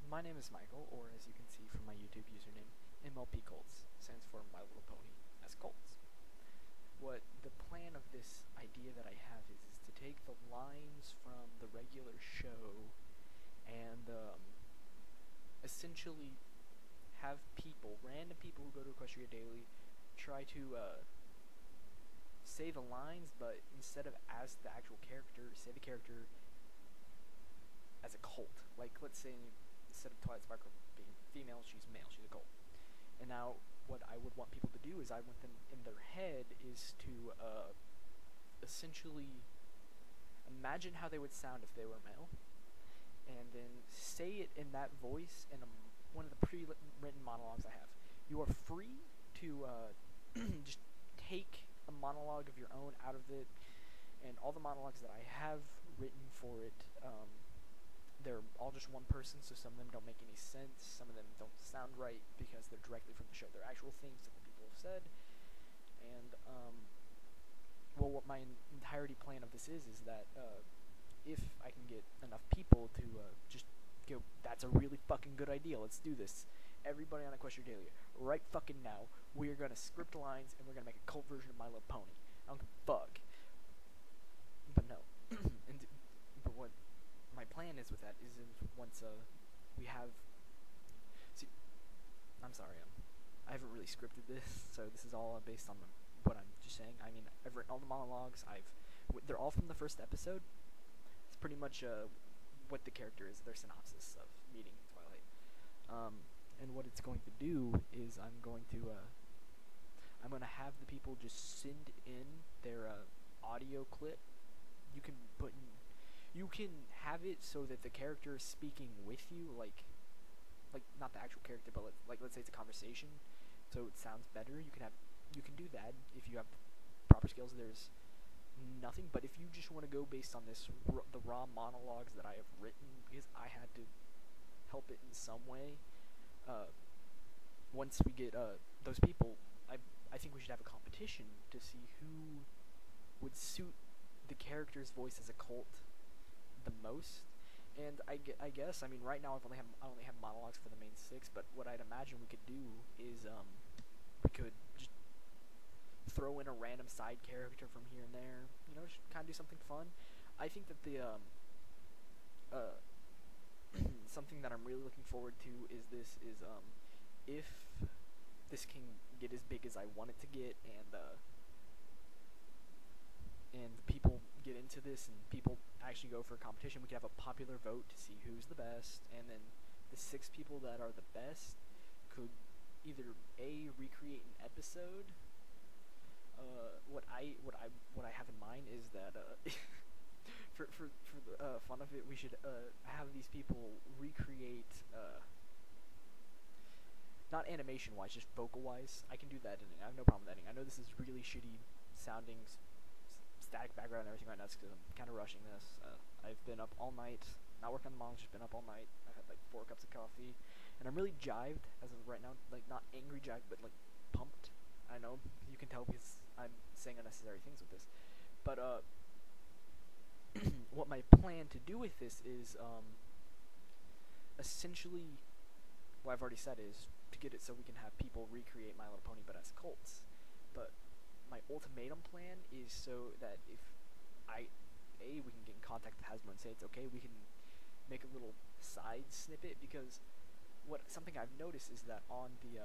My name is Michael, or as you can see from my YouTube username, MLP Colts, stands for My Little Pony as Colts. What the plan of this idea that I have is to take the lines from the regular show and essentially have people, random people who go to Equestria daily, try to say the lines, but instead of as the actual character, say the character as a cult. Like, let's say instead of Twilight Sparkle being female, she's male, she's a cult. And now what I would want people to do is I want them in their head is to essentially imagine how they would sound if they were male, and then say it in that voice in one of the pre-written monologues I have. You are free to just take a monologue of your own out of it, and all the monologues that I have written for it, they're all just one person, so some of them don't make any sense, some of them don't sound right because they're directly from the show. They're actual things that the people have said, and well, what my entirety plan of this is that if I can get enough people to just go, that's a really fucking good idea, let's do this. Everybody on Equestria Daily, right fucking now, we are gonna script lines and we're gonna make a cult version of My Little Pony. I don't give a fuck. But no. But what my plan is with that is once we have... See, I'm sorry, I haven't really scripted this, so this is all based on what I'm just saying. I mean, I've written all the monologues, they're all from the first episode. It's pretty much what the character is, their synopsis of meeting Twilight. And what it's going to do is I'm going to have the people just send in their audio clip. You can have it so that the character is speaking with you, like not the actual character, but like let's say it's a conversation, so it sounds better. You can do that if you have proper skills. There's nothing, but if you just want to go based on this the raw monologues that I have written, because I had to help it in some way. Once we get those people, I think we should have a competition to see who would suit the character's voice as a cult the most. And I guess, I mean, right now I only have monologues for the main 6, but what I'd imagine we could do is we could just throw in a random side character from here and there, you know, just kind of do something fun. I think that the something that I'm really looking forward to is if this can get as big as I want it to get, and people get into this and people actually go for a competition, we could have a popular vote to see who's the best, and then the 6 people that are the best could either recreate an episode. What I have in mind is that for the fun of it, we should have these people recreate, not animation-wise, just vocal-wise. I can do that editing. I have no problem with editing. I know this is really shitty sounding, static background and everything right now because I'm kind of rushing this. I've been up all night, not working on the monologues, just been up all night. I've had like 4 cups of coffee, and I'm really jived as of right now. Like, not angry jived, but like pumped. I know you can tell because I'm saying unnecessary things with this, but what my plan to do with this is essentially what I've already said is to get it so we can have people recreate My Little Pony but as cults. But my ultimatum plan is so that if we can get in contact with Hasbro and say it's okay, we can make a little side snippet, because something I've noticed is that on the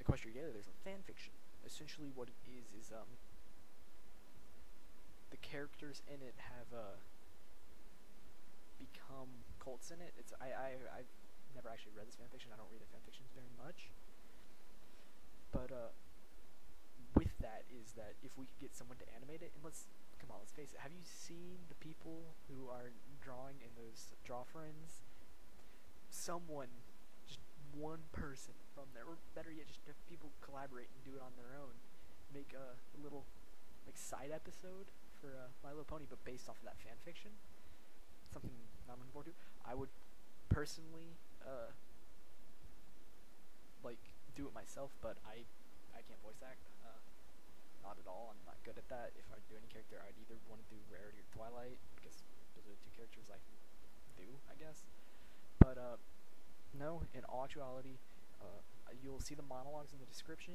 Equestria Daily there's a fan fiction. Essentially what it is the characters in it have become cults in it. I've never actually read this fanfiction. I don't read the fanfictions very much. But with that is that if we could get someone to animate it, and let's face it, have you seen the people who are drawing in those draw friends? Someone, just one person from there, or better yet, just have people collaborate and do it on their own. Make a little like side episode for My Little Pony, but based off of that fanfiction. Something I'm looking forward to. I would personally like do it myself, but I can't voice act. Not at all. I'm not good at that. If I do any character, I'd either want to do Rarity or Twilight, because those are the 2 characters I can do, I guess. But no, in all actuality, you'll see the monologues in the description.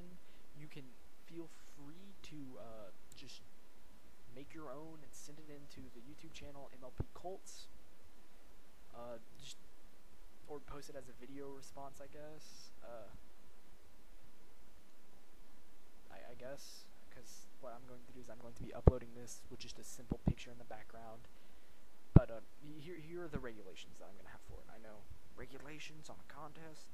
You can feel free to just make your own and send it into the YouTube channel MLP Colts. Just or post it as a video response, I guess. I guess, because what I'm going to do is I'm going to be uploading this with just a simple picture in the background. But here are the regulations that I'm going to have for it. I know regulations on a contest.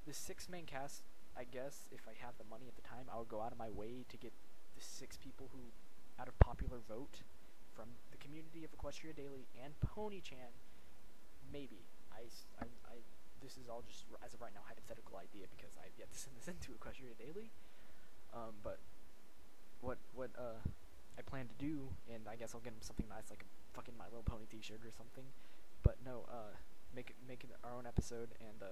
The 6 main cast, I guess, if I have the money at the time, I would go out of my way to get the 6 people who, out of popular vote, from the community of Equestria Daily and Pony-chan, maybe. This is all just, as of right now, hypothetical idea because I have yet to send this into Equestria Daily. But what I plan to do, and I guess I'll get him something nice, like a fucking My Little Pony t-shirt or something. But no, make it our own episode, and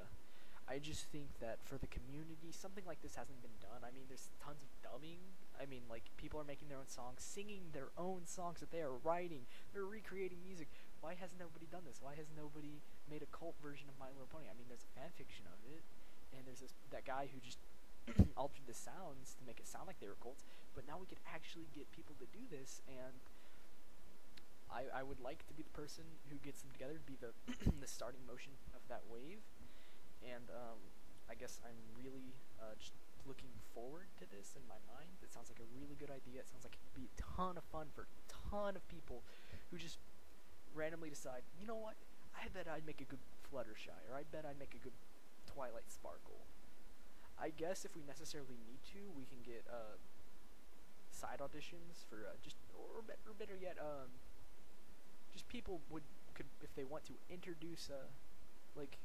I just think that for the community, something like this hasn't been done. I mean, there's tons of dubbing. I mean, like, people are making their own songs, singing their own songs that they are writing. They're recreating music. Why has nobody done this? Why has nobody made a cult version of My Little Pony? I mean, there's a fan fiction of it, and there's that guy who just altered the sounds to make it sound like they were cults. But now we could actually get people to do this, and I would like to be the person who gets them together, be the the starting motion of that wave. And I guess I'm really just looking forward to this in my mind. It sounds like a really good idea. It sounds like it could be a ton of fun for a ton of people who just randomly decide, you know what, I bet I'd make a good Fluttershy, or I bet I'd make a good Twilight Sparkle. I guess if we necessarily need to, we can get side auditions for or better yet, just people could, if they want to, introduce like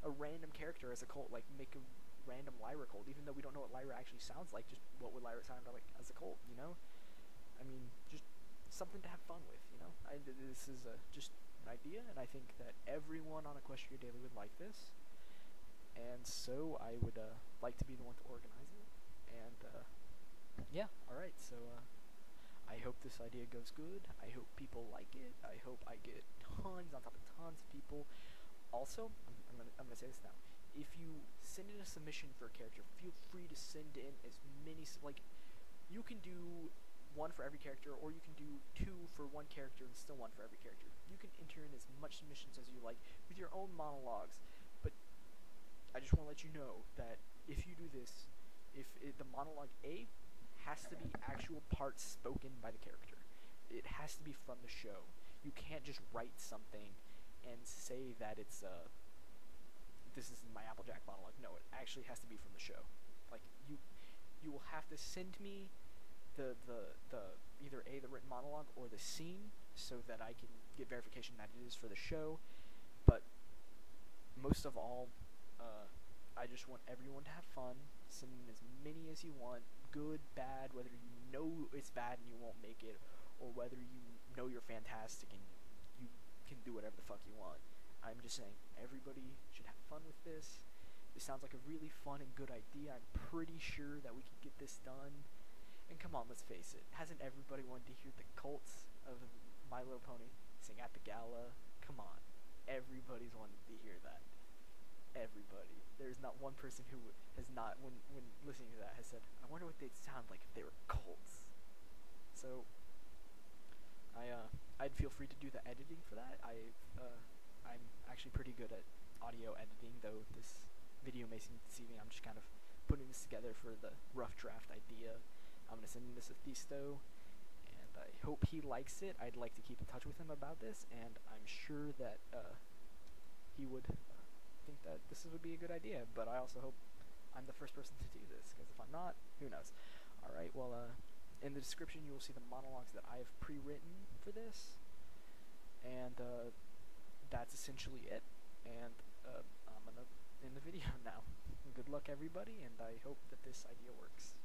a random character as a cult, like make a random Lyra cult, even though we don't know what Lyra actually sounds like. Just what would Lyra sound like as a cult, you know? I mean, just something to have fun with, you know? This is just an idea, and I think that everyone on Equestria Daily would like this, and so I would like to be the one to organize it. And yeah, alright, so I hope this idea goes good. I hope people like it. I hope I get tons on top of tons of people. Also, I'm gonna say this now. If you send in a submission for a character, feel free to send in as many. Like, you can do 1 for every character, or you can do 2 for 1 character and still 1 for every character. You can enter in as much submissions as you like with your own monologues. But I just want to let you know that if you do this, the monologue A has to be actual parts spoken by the character. It has to be from the show. You can't just write something and say that it's this is my Applejack monologue. No, it actually has to be from the show. Like, you will have to send me the either the written monologue or the scene so that I can get verification that it is for the show. But most of all, I just want everyone to have fun. Send in as many as you want, good, bad, whether you know it's bad and you won't make it, or whether you know you're fantastic and you can do whatever the fuck you want. I'm just saying, everybody should have fun with this. This sounds like a really fun and good idea. I'm pretty sure that we can get this done. And come on, let's face it, hasn't everybody wanted to hear the Colts of My Little Pony sing at the gala? Come on, everybody's wanted to hear that. Everybody. There's not one person who has not, when listening to that, has said, I wonder what they'd sound like if they were Colts. So, I'd feel free to do the editing for that. I'm actually pretty good at audio editing, though this video may seem deceiving. I'm just kind of putting this together for the rough draft idea. I'm going to send this to Thisto, and I hope he likes it. I'd like to keep in touch with him about this, and I'm sure that he would think that this would be a good idea, but I also hope I'm the first person to do this, because if I'm not, who knows. Alright, well, in the description you will see the monologues that I have pre-written for this, and that's essentially it, and I'm gonna end the video now. Good luck, everybody, and I hope that this idea works.